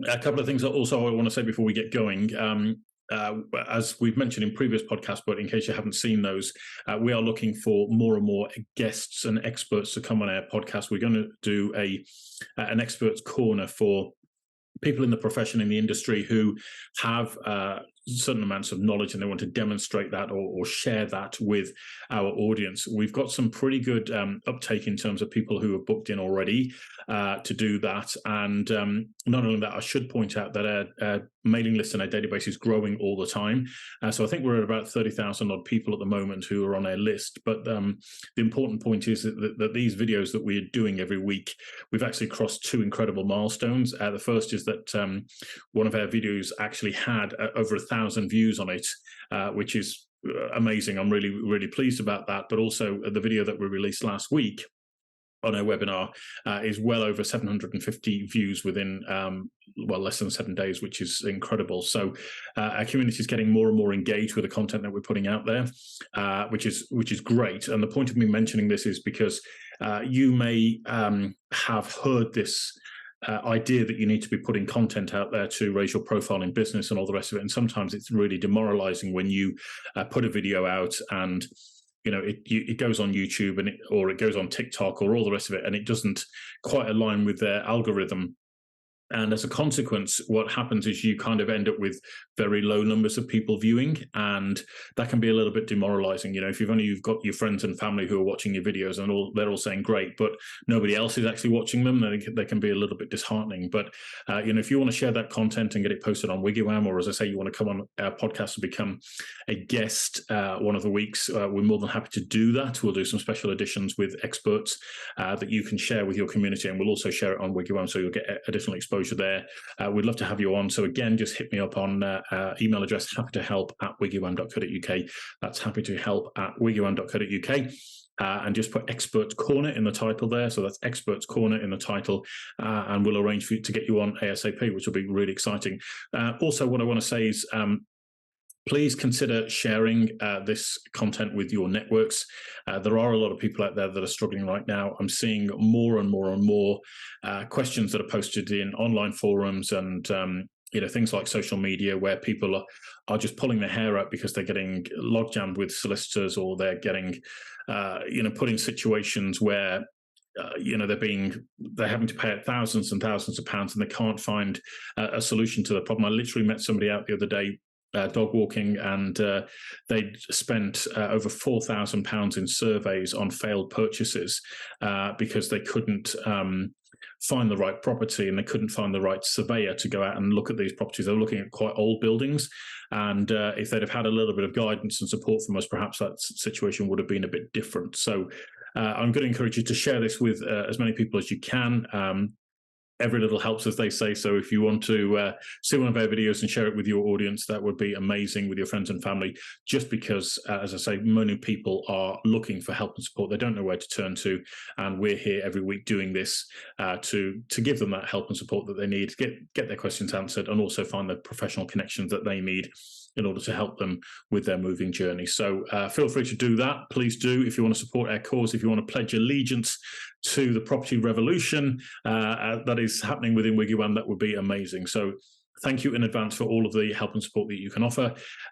A couple of things that also I want to say before we get going. As we've mentioned in previous podcasts, but in case you haven't seen those, we are looking for more and more guests and experts to come on our podcast. We're going to do an experts corner for people in the profession, in the industry, who have certain amounts of knowledge and they want to demonstrate that or share that with our audience. We've got some pretty good uptake in terms of people who have booked in already to do that. And not only that, I should point out that our mailing list and our database is growing all the time. So I think we're at about 30,000 odd people at the moment who are on our list. But the important point is that these videos that we're doing every week, we've actually crossed two incredible milestones. The first is that one of our videos actually had over 1,000 views on it, which is amazing. I'm really, really pleased about that. But also the video that we released last week on our webinar is well over 750 views within less than 7 days, which is incredible. So our community is getting more and more engaged with the content that we're putting out there, which is great. And the point of me mentioning this is because you may have heard this idea that you need to be putting content out there to raise your profile in business and all the rest of it. And sometimes it's really demoralizing when you put a video out and it goes on YouTube or it goes on TikTok or all the rest of it, and it doesn't quite align with their algorithm. And as a consequence, what happens is you kind of end up with very low numbers of people viewing, and that can be a little bit demoralizing. If you've got your friends and family who are watching your videos and they're all saying great, but nobody else is actually watching them, then they can be a little bit disheartening. But if you want to share that content and get it posted on WiggyWam, or as I say, you want to come on our podcast and become a guest one of the weeks, we're more than happy to do that. We'll do some special editions with experts that you can share with your community, and we'll also share it on WiggyWam, so you'll get additional exposure there. We'd love to have you on. So again, just hit me up on email address happytohelp@wiggywam.co.uk. That's happytohelp@wiggywam.co.uk. And just put Experts Corner in the title there. So that's Experts Corner in the title, and we'll arrange for you to get you on ASAP, which will be really exciting. Also, what I want to say is please consider sharing this content with your networks. There are a lot of people out there that are struggling right now. I'm seeing more and more and more questions that are posted in online forums and things like social media, where people are just pulling their hair out because they're getting logjammed with solicitors, or they're getting put in situations where they're having to pay out thousands and thousands of pounds, and they can't find a solution to the problem. I literally met somebody out the other day dog walking, and they'd spent over £4,000 in surveys on failed purchases because they couldn't find the right property, and they couldn't find the right surveyor to go out and look at these properties. They were looking at quite old buildings, and if they'd have had a little bit of guidance and support from us, perhaps that situation would have been a bit different. So I'm going to encourage you to share this with as many people as you can. Every little helps, as they say. So if you want to see one of our videos and share it with your audience, that would be amazing, with your friends and family, just because, as I say, many people are looking for help and support. They don't know where to turn to. And we're here every week doing this to give them that help and support that they need, get their questions answered, and also find the professional connections that they need in order to help them with their moving journey. So feel free to do that. Please do. If you want to support our cause, if you want to pledge allegiance to the property revolution that is happening within WiggyWam, that would be amazing. So thank you in advance for all of the help and support that you can offer.